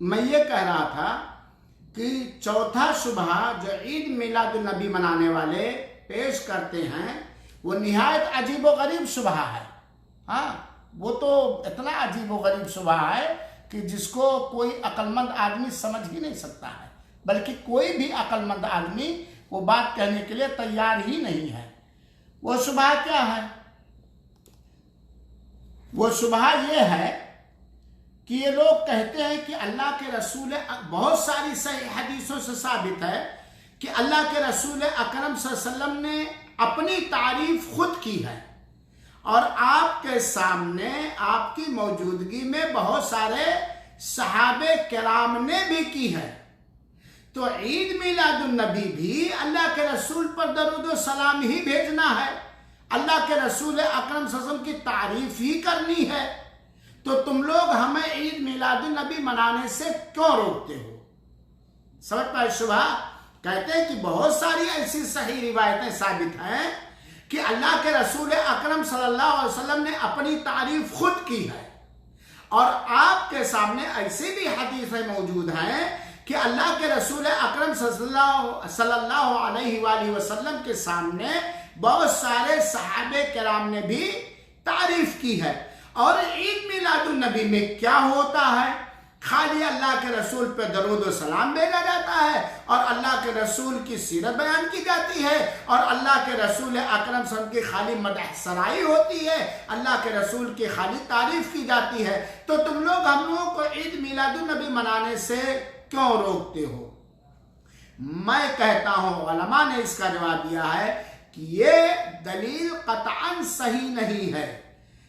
میں یہ کہہ رہا تھا کہ چوتھا شبہ جو عید میلاد النبی منانے والے پیش کرتے ہیں وہ نہایت عجیب و غریب شبہ ہے. ہاں وہ تو اتنا عجیب و غریب شبہ ہے کہ جس کو کوئی عقل مند آدمی سمجھ ہی نہیں سکتا ہے، بلکہ کوئی بھی عقل مند آدمی وہ بات کہنے کے لیے تیار ہی نہیں ہے. وہ شبہ کیا ہے؟ وہ شبہ یہ ہے کہ یہ لوگ کہتے ہیں کہ اللہ کے رسول، بہت ساری صحیح حدیثوں سے ثابت ہے کہ اللہ کے رسول اکرم صلی اللہ علیہ وسلم نے اپنی تعریف خود کی ہے، اور آپ کے سامنے آپ کی موجودگی میں بہت سارے صحابہ کرام نے بھی کی ہے. تو عید میلاد النبی بھی اللہ کے رسول پر درود و سلام ہی بھیجنا ہے، اللہ کے رسول اکرم صلی اللہ علیہ وسلم کی تعریف ہی کرنی ہے. تو تم لوگ ہمیں عید میلاد النبی منانے سے کیوں روکتے ہو؟ سمجھ پائے شبہ؟ کہتے ہیں کہ بہت ساری ایسی صحیح روایتیں ثابت ہیں کہ اللہ کے رسول اکرم صلی اللہ علیہ وسلم نے اپنی تعریف خود کی ہے، اور آپ کے سامنے ایسی بھی حدیثیں موجود ہیں کہ اللہ کے رسول اکرم صلی اللہ علیہ وآلہ وسلم کے سامنے بہت سارے صحابہ کرام نے بھی تعریف کی ہے. اور عید میلاد النبی میں کیا ہوتا ہے؟ خالی اللہ کے رسول پہ درود و سلام بھیجا جاتا ہے، اور اللہ کے رسول کی سیرت بیان کی جاتی ہے، اور اللہ کے رسول اکرم صلی اللہ علیہ وسلم کی خالی مدح سرائی ہوتی ہے، اللہ کے رسول کی خالی تعریف کی جاتی ہے. تو تم لوگ ہم لوگوں کو عید میلاد النبی منانے سے کیوں روکتے ہو؟ میں کہتا ہوں علماء نے اس کا جواب دیا ہے کہ یہ دلیل قطعاً صحیح نہیں ہے،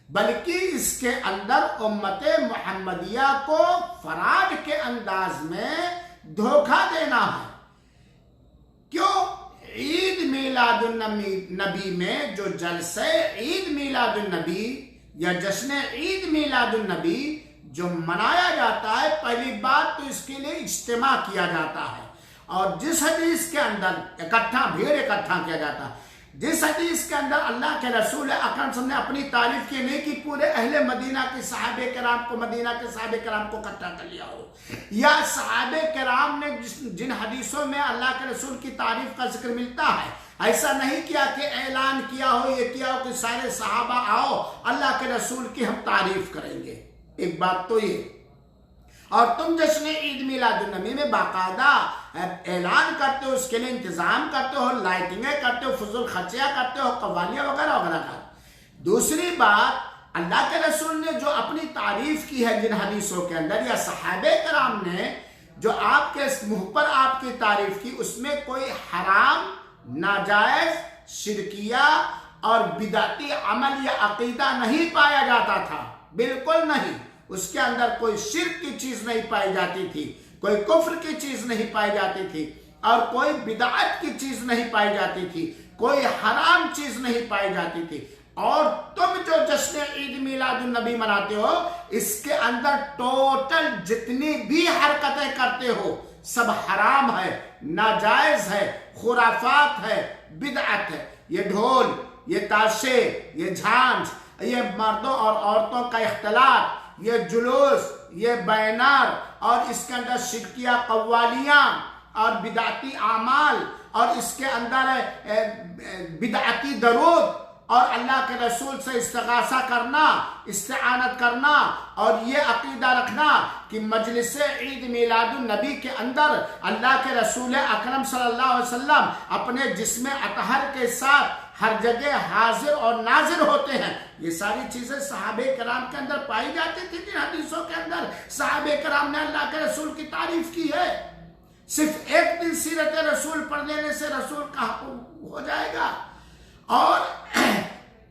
بلکہ اس کے اندر امت محمدیہ کو فراڈ کے انداز میں دھوکہ دینا ہے. کیوں؟ عید میلاد النبی میں جو جلسے عید میلاد النبی یا جشن عید میلاد النبی جو منایا جاتا ہے، پہلی بات تو اس کے لیے اجتماع کیا جاتا ہے، اور جس حدیث کے اندر بھیڑ اکٹھا کیا جاتا ہے، جس حدیث کے اندر اللہ کے رسول اکرم صلی اللہ علیہ وسلم نے اپنی تعریف کی نہیں کہ پورے اہل مدینہ کے صحابہ کرام کو، مدینہ کے صحابہ کرام کو اکٹھا کر لیا ہو، یا صحابہ کرام نے جن حدیثوں میں اللہ کے رسول کی تعریف کا ذکر ملتا ہے، ایسا نہیں کیا کہ اعلان کیا ہو، یہ کیا ہو کہ سارے صحابہ آؤ اللہ کے رسول کی ہم تعریف کریں گے. ایک بات تو یہ، اور تم جشن عید میلاد النبی میں باقاعدہ اعلان کرتے ہو، اس کے لیے انتظام کرتے ہو، لائٹنگیں کرتے ہو، فضول خرچیاں کرتے ہو، قوالیاں وغیرہ وغیرہ کرتے. دوسری بات، اللہ کے رسول نے جو اپنی تعریف کی ہے جن حدیثوں کے اندر، یا صحابہ کرام نے جو آپ کے منہ پر آپ کی تعریف کی، اس میں کوئی حرام، ناجائز، شرکیہ اور بدعتی عمل یا عقیدہ نہیں پایا جاتا تھا، بالکل نہیں. اس کے اندر کوئی شرک کی چیز نہیں پائی جاتی تھی، کوئی کفر کی چیز نہیں پائی جاتی تھی، اور کوئی بدعت کی چیز نہیں پائی جاتی تھی، کوئی حرام چیز نہیں پائی جاتی تھی. اور تم جو جشن عید میلاد النبی مناتے ہو، اس کے اندر ٹوٹل جتنی بھی حرکتیں کرتے ہو سب حرام ہے، ناجائز ہے، خرافات ہے، بدعت ہے. یہ ڈھول، یہ تاشے، یہ جھانج، یہ مردوں اور عورتوں کا اختلاط، یہ جلوس، یہ بینر، اور اس کے اندر شرکیہ قوالیاں اور بدعتی اعمال، اور اس کے اندر بدعتی درود، اور اللہ کے رسول سے استغاثہ کرنا، استعانت کرنا، اور یہ عقیدہ رکھنا کہ مجلس عید میلاد النبی کے اندر اللہ کے رسول اکرم صلی اللہ علیہ وسلم اپنے جسم اطہر کے ساتھ ہر جگہ حاضر اور ناظر ہوتے ہیں. یہ ساری چیزیں صحابہ کرام کے اندر پائی جاتی تھی. جن حدیثوں کے اندر صحابہ کرام نے اللہ کے رسول کی تعریف کی ہے. صرف ایک دن سیرت رسول پڑھ لینے سے رسول کا ہو جائے گا؟ اور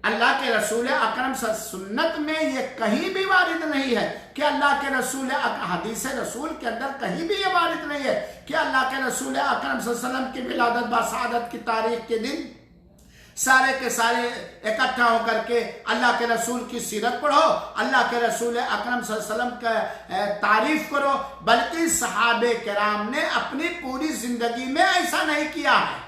اللہ کے رسول اکرم صلی اللہ علیہ وسلم سنت میں یہ کہیں بھی وارد نہیں ہے کہ اللہ کے رسول حدیث رسول کے اندر کہیں بھی یہ وارد نہیں ہے کہ اللہ کے رسول اکرم صلی اللہ علیہ وسلم کی ولادت باسعادت کی تاریخ کے دن سارے کے سارے اکٹھا ہو کر کے اللہ کے رسول کی سیرت پڑھو، اللہ کے رسول اکرم صلی اللہ علیہ وسلم کا تعریف کرو. بلکہ صحابہ کرام نے اپنی پوری زندگی میں ایسا نہیں کیا ہے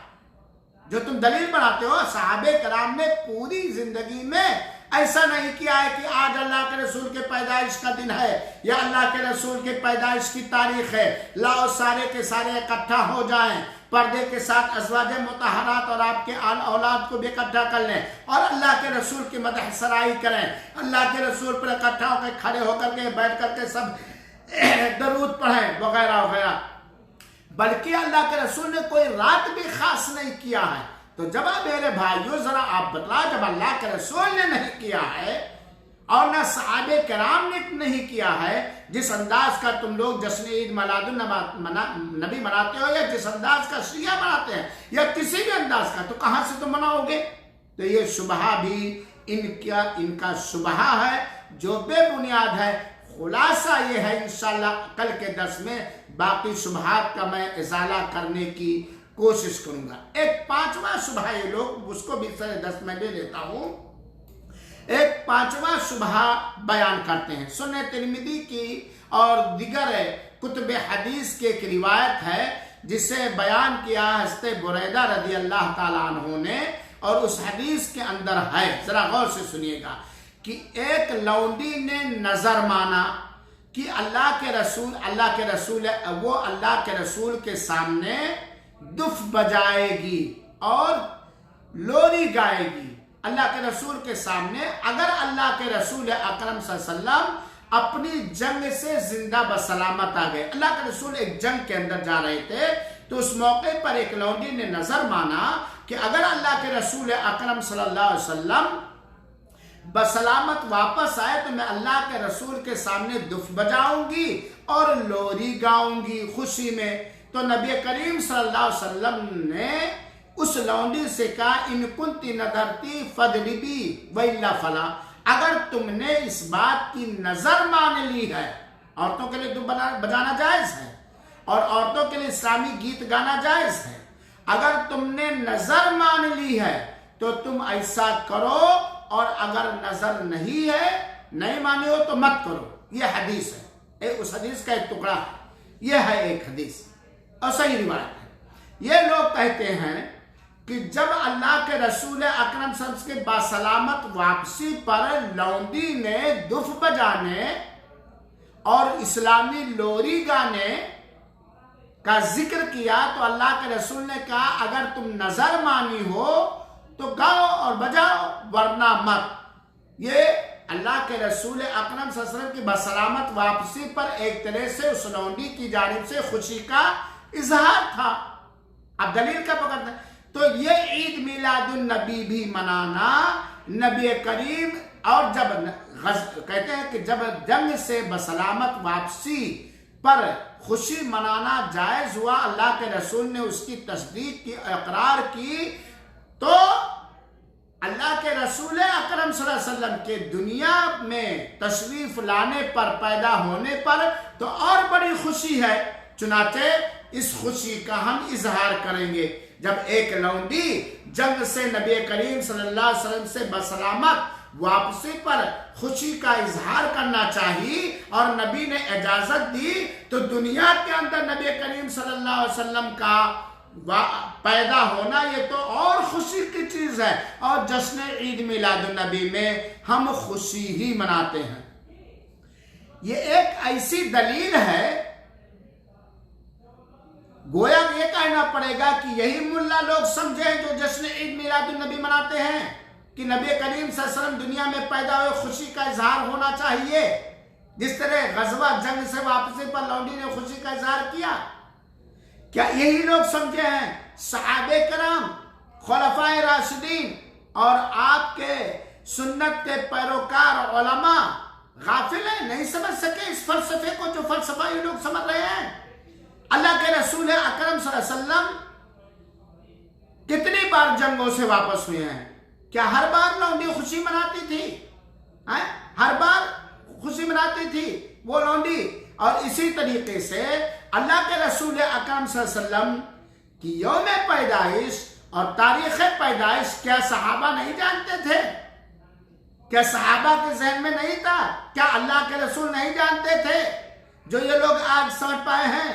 جو تم دلیل بناتے ہو. صحابہ کرام نے پوری زندگی میں ایسا نہیں کیا ہے کہ آج اللہ کے رسول کے پیدائش کا دن ہے یا اللہ کے رسول کے پیدائش کی تاریخ ہے، لاؤ سارے کے سارے اکٹھا ہو جائیں، پردے کے ساتھ ازواج مطہرات اور آپ کے آل اولاد کو بھی اکٹھا کر لیں اور اللہ کے رسول کی مدح سرائی کریں، اللہ کے رسول پر اکٹھا ہو کے کھڑے ہو کر کے بیٹھ کر کے سب درود پڑھیں وغیرہ وغیرہ، بلکہ اللہ کے رسول نے کوئی رات بھی خاص نہیں کیا ہے۔ تو جب میرے بھائیوں ذرا آپ بتلا، جب اللہ کے رسول نے نہیں کیا ہے اور نہ صحابہ کرام نے نہیں کیا ہے، جس انداز کا تم لوگ جشن عید میلاد النبی مناتے ہو یا جس انداز کا شیعہ مناتے ہیں یا کسی بھی انداز کا، تو کہاں سے تم مناؤ گے؟ تو یہ شبہہ بھی ان کا شبہہ ہے جو بے بنیاد ہے۔ خلاصہ یہ ہے، انشاءاللہ کل کے درس میں باقی شبہات کا میں ازالہ کرنے کی کوشش کروں گا۔ ایک پانچواں شبہہ یہ لوگ اس کو بھی سر دس میں دے دیتا ہوں۔ ایک پانچواں شبہہ بیان کرتے ہیں، سنن ترمذی کی اور دیگر کتب حدیث کی ایک روایت ہے جسے بیان کیا حضرت بریدہ رضی اللہ تعالیٰ عنہ نے، اور اس حدیث کے اندر ہے، ذرا غور سے سنیے گا، کہ ایک لونڈی نے نظر مانا کہ اللہ کے رسول وہ اللہ کے رسول کے سامنے دف بجائے گی اور لوری گائے گی اللہ کے رسول کے سامنے، اگر اللہ کے رسول اکرم صلی اللہ علیہ وسلم اپنی جنگ سے زندہ بسلامت آ گئے۔ اللہ کے رسول ایک جنگ کے اندر جا رہے تھے، تو اس موقع پر ایک لونڈی نے نظر مانا کہ اگر اللہ کے رسول اکرم صلی اللہ علیہ وسلم بسلامت واپس آئے تو میں اللہ کے رسول کے سامنے دف بجاؤں گی اور لوری گاؤں گی خوشی میں۔ تو نبی کریم صلی اللہ علیہ وسلم نے اس لونڈی سے کہا، ان کنتی نظرتی فضربی وإلا فلا، اگر تم نے اس بات کی نظر مان لی ہے، عورتوں کے لیے دف بجانا جائز ہے اور عورتوں کے لیے اسلامی گیت گانا جائز ہے، اگر تم نے نظر مان لی ہے تو تم ایسا کرو، اور اگر نظر نہیں ہے، نہیں مانی ہو تو مت کرو۔ یہ حدیث ہے، اس حدیث کا ایک ٹکڑا ہے، یہ ہے ایک حدیث اور صحیح روایت ہے۔ یہ لوگ کہتے ہیں کہ جب اللہ کے رسول اکرم صلی اللہ علیہ وسلم کے باسلامت واپسی پر لونڈی نے دف بجانے اور اسلامی لوری گانے کا ذکر کیا تو اللہ کے رسول نے کہا، اگر تم نظر مانی ہو تو گاؤ اور بجاؤ ورنہ مت۔ یہ اللہ کے رسول اکرم صلی اللہ علیہ وسلم کی بسلامت واپسی پر ایک طرح سے اس لونڈی کی جانب سے خوشی کا اظہار تھا۔ اب دلیل کا پکڑتے ہیں، تو یہ عید میلاد النبی بھی منانا نبی کریم، اور جب کہتے ہیں کہ جب جنگ سے بسلامت واپسی پر خوشی منانا جائز ہوا، اللہ کے رسول نے اس کی تصدیق کی، اقرار کی، تو اللہ کے رسول اکرم صلی اللہ علیہ وسلم کے دنیا میں تشریف لانے پر، پیدا ہونے پر تو اور بڑی خوشی ہے۔ چنانچہ اس خوشی کا ہم اظہار کریں گے۔ جب ایک لونڈی جنگ سے نبی کریم صلی اللہ علیہ وسلم سے بسلامت واپسی پر خوشی کا اظہار کرنا چاہیے اور نبی نے اجازت دی، تو دنیا کے اندر نبی کریم صلی اللہ علیہ وسلم کا پیدا ہونا یہ تو اور خوشی کی چیز ہے، اور جشن عید میلاد النبی میں ہم خوشی ہی مناتے ہیں۔ یہ ایک ایسی دلیل ہے، گویا یہ کہنا پڑے گا کہ یہی ملا لوگ سمجھیں جو جشن عید میلاد النبی مناتے ہیں کہ نبی کریم صلی اللہ علیہ وسلم دنیا میں پیدا ہوئے خوشی کا اظہار ہونا چاہیے، جس طرح غزوہ جنگ سے واپسی پر لونڈی نے خوشی کا اظہار کیا۔ کیا یہی لوگ سمجھے ہیں؟ صحابہ کرام، خلفائے راشدین اور آپ کے سنت کے پیروکار علماء غافل ہیں، نہیں سمجھ سکے اس فلسفے کو جو فلسفہ یہ لوگ سمجھ رہے ہیں۔ اللہ کے رسول اکرم صلی اللہ علیہ وسلم کتنی بار جنگوں سے واپس ہوئے ہیں؟ کیا ہر بار لونڈی خوشی مناتی تھی؟ ہر بار خوشی مناتی تھی وہ لونڈی؟ اور اسی طریقے سے اللہ کے رسول اکرم صلی اللہ علیہ وسلم کی یوم پیدائش اور تاریخ پیدائش کیا صحابہ نہیں جانتے تھے؟ کیا صحابہ کے ذہن میں نہیں تھا؟ کیا اللہ کے رسول نہیں جانتے تھے؟ جو یہ لوگ آج سمجھ پائے ہیں،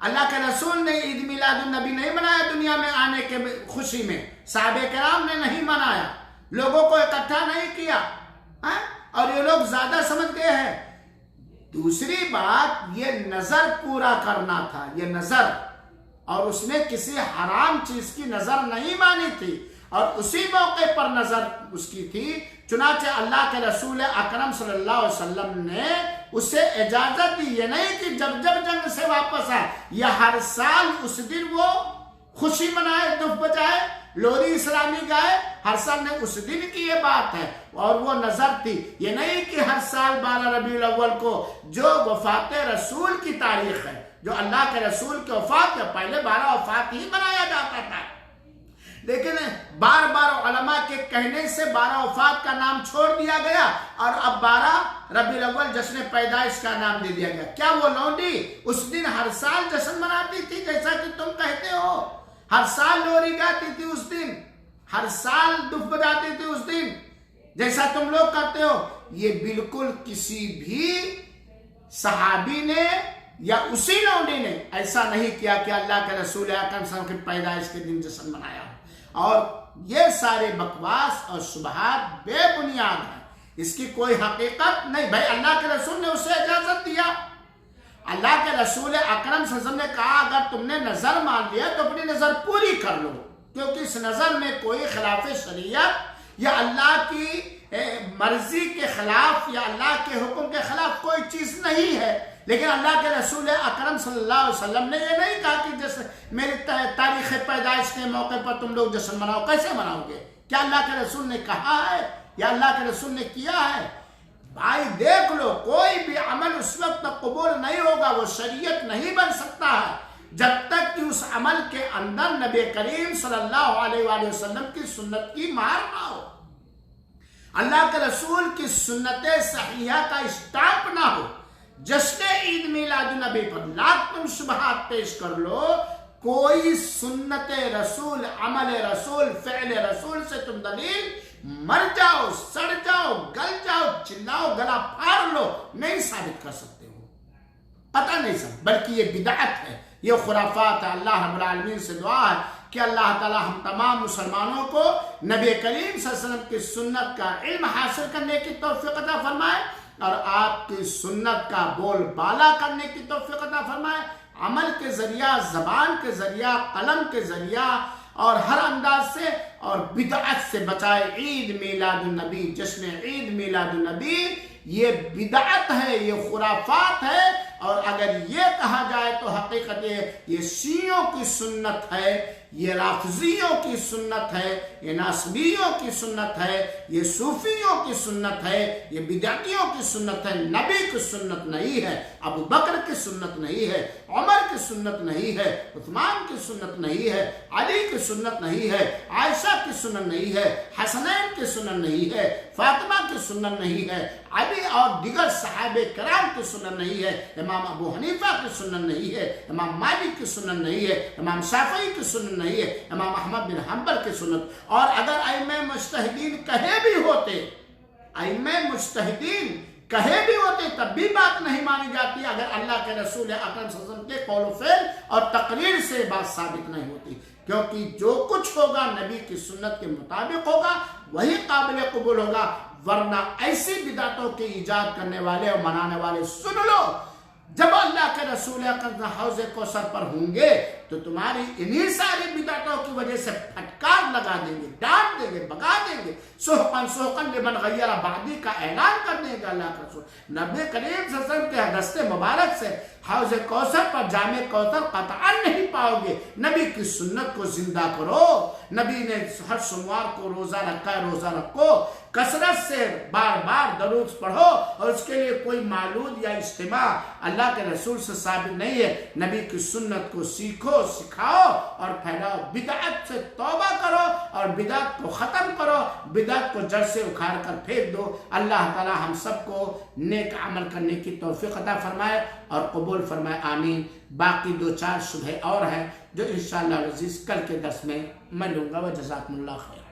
اللہ کے رسول نے عید میلاد النبی نہیں منایا دنیا میں آنے کے خوشی میں، صحابہ کرام نے نہیں منایا، لوگوں کو اکٹھا نہیں کیا، اور یہ لوگ زیادہ سمجھ گئے ہیں. دوسری بات یہ نظر پورا کرنا تھا، یہ نظر، اور اس نے کسی حرام چیز کی نظر نہیں مانی تھی اور اسی موقع پر نظر اس کی تھی. چنانچہ اللہ کے رسول اکرم صلی اللہ علیہ وسلم نے اسے اجازت دی. یہ نہیں کہ جب جنگ سے واپس آئے، یہ ہر سال اس دن وہ خوشی منائے، دف بجائے، لوری اسلامی گائے، ہر سال نے اس دن کی یہ بات ہے اور وہ نظر تھی. یہ نہیں کہ ہر سال 12 ربیع الاول کو جو وفات رسول کی تاریخ ہے، جو اللہ کے رسول کی وفات ہے، پہلے 12 وفات ہی منایا جاتا تھا، لیکن بار بار علماء کے کہنے سے 12 وفات کا نام چھوڑ دیا گیا اور اب 12 ربیع الاول جشن پیدائش کا نام دے دیا گیا. کیا وہ لونڈی اس دن ہر سال جشن مناتی تھی جیسا کہ تم کہتے ہو؟ ہر سال لوری گاتی تھی اس دن، ہر سال دف بجاتی تھی اس دن جیسا تم لوگ کرتے ہو؟ یہ بالکل کسی بھی صحابی نے یا اسی لونڈی نے ایسا نہیں کیا کہ اللہ کے رسول اکرم صلی اللہ علیہ وسلم کی پیدائش کے دن جشن منایا. اور یہ سارے بکواس اور شبہات بے بنیاد ہیں، اس کی کوئی حقیقت نہیں. بھائی اللہ کے رسول نے اسے اجازت دیا، اللہ کے رسول اکرم صلی اللہ علیہ وسلم نے کہا اگر تم نے نظر مان لیا تو اپنی نظر پوری کر لو، کیونکہ اس نظر میں کوئی خلاف شریعت یا اللہ کی مرضی کے خلاف یا اللہ کے حکم کے خلاف کوئی چیز نہیں ہے. لیکن اللہ کے رسول اکرم صلی اللہ علیہ وسلم نے یہ نہیں کہا کہ جیسے میری تاریخ پیدائش کے موقع پر تم لوگ جشن مناؤ. کیسے مناؤ گے؟ کیا اللہ کے رسول نے کہا ہے یا اللہ کے رسول نے کیا ہے؟ بھائی دیکھ لو، کوئی بھی عمل اس وقت تک قبول نہیں ہوگا، وہ شریعت نہیں بن سکتا ہے جب تک کہ اس عمل کے اندر نبی کریم صلی اللہ علیہ وآلہ وسلم کی سنت کی مہر نہ ہو، اللہ کے رسول کی سنت صحیحہ کا اسٹامپ نہ ہو. جشن عید میلاد النبی پر لاکھ تم شبہات پیش کر لو، کوئی سنت رسول، عمل رسول، فعل رسول سے تم دلیل مر جاؤ، سڑ جاؤ، گل جاؤ، چلاؤ، گلا پھاڑ لو، نہیں ثابت کر سکتے ہو. پتہ نہیں سب، بلکہ یہ بدعت ہے، یہ خرافات ہے. اللہ رب العالمین سے دعا ہے کہ اللہ تعالی ہم تمام مسلمانوں کو نبی کریم صلی اللہ علیہ وسلم کی سنت کا علم حاصل کرنے کی توفیق عطا فرمائے اور آپ کی سنت کا بول بالا کرنے کی توفیق عطا فرمائے. عمل کے ذریعہ، زبان کے ذریعہ، قلم کے ذریعہ اور ہر انداز سے، اور بدعت سے بچائے. عید میلاد النبی، جشن عید میلاد النبی یہ بدعت ہے، یہ خرافات ہے. اور اگر یہ کہا جائے تو حقیقت یہ شیعوں کی سنت ہے، یہ رافضیوں کی سنت ہے، یہ ناصبیوں کی سنت ہے، یہ صوفیوں کی سنت ہے، یہ بدعتیوں کی سنت ہے. نبی کی سنت نہیں ہے، ابو بکر کی سنت نہیں ہے، عمر کی سنت نہیں ہے، عثمان کی سنت نہیں ہے، علی کی سنت نہیں ہے، عائشہ کی سنت نہیں ہے، حسنین کی سنت نہیں ہے، فاطمہ کی سنت نہیں ہے، علی اور دیگر صحابہ کرام کی سنت نہیں ہے، امام ابو حنیفہ کی سنت نہیں ہے، امام مالک کی سنت نہیں ہے، امام شافعی کی سنت نہیں ہے، امام احمد بن حنبل کی سنت. اور اگر ائمہ مجتہدین کہے بھی ہوتے، ائمہ مجتہدین کہے بھی ہوتے تب بھی بات نہیں مانی جاتی اگر اللہ کے رسول اکرم صلی اللہ علیہ وسلم کے قول و فعل اور تقریر سے بات ثابت نہیں ہوتی. کیونکہ جو کچھ ہوگا نبی کی سنت کے مطابق ہوگا، وہی قابل قبول ہوگا. ورنہ ایسی بدعتوں کی ایجاد کرنے والے اور منانے والے سن لو، جب اللہ کے رسول اکرم حوض کوثر پر ہوں گے تو تمہاری انہی ساری بدعتوں کی وجہ سے پھٹکار لگا دیں گے، ڈانٹ دیں گے، بگا دیں گے. سحقن لمن غیر بعدی کا اعلان کر دیں گے اللہ کے رسول. نبی کریم صلی اللہ علیہ وسلم کے دست مبارک سے حوض کوثر پر جام کوثر قطعا نہیں پاؤ گے. نبی کی سنت کو زندہ کرو. نبی نے ہر سوموار کو روزہ رکھا ہے، روزہ رکھو، کثرت سے بار بار درود پڑھو. اور اس کے لیے کوئی مولود یا اجتماع اللہ کے رسول سے ثابت نہیں ہے. نبی کی سنت کو سیکھو، سکھاؤ اور پھیلاؤ. بدعت سے توبہ کرو اور بدعت کو ختم کرو، بدعت کو جڑ سے اکھاڑ کر پھینک دو. اللہ تعالی ہم سب کو نیک عمل کرنے کی توفیق عطا فرمائے اور قبول فرمائے، آمین. باقی 2-4 شبہ اور ہیں جو انشاءاللہ عزیز کل کے درس میں میں لوں گا. وجزاکم اللہ خیر.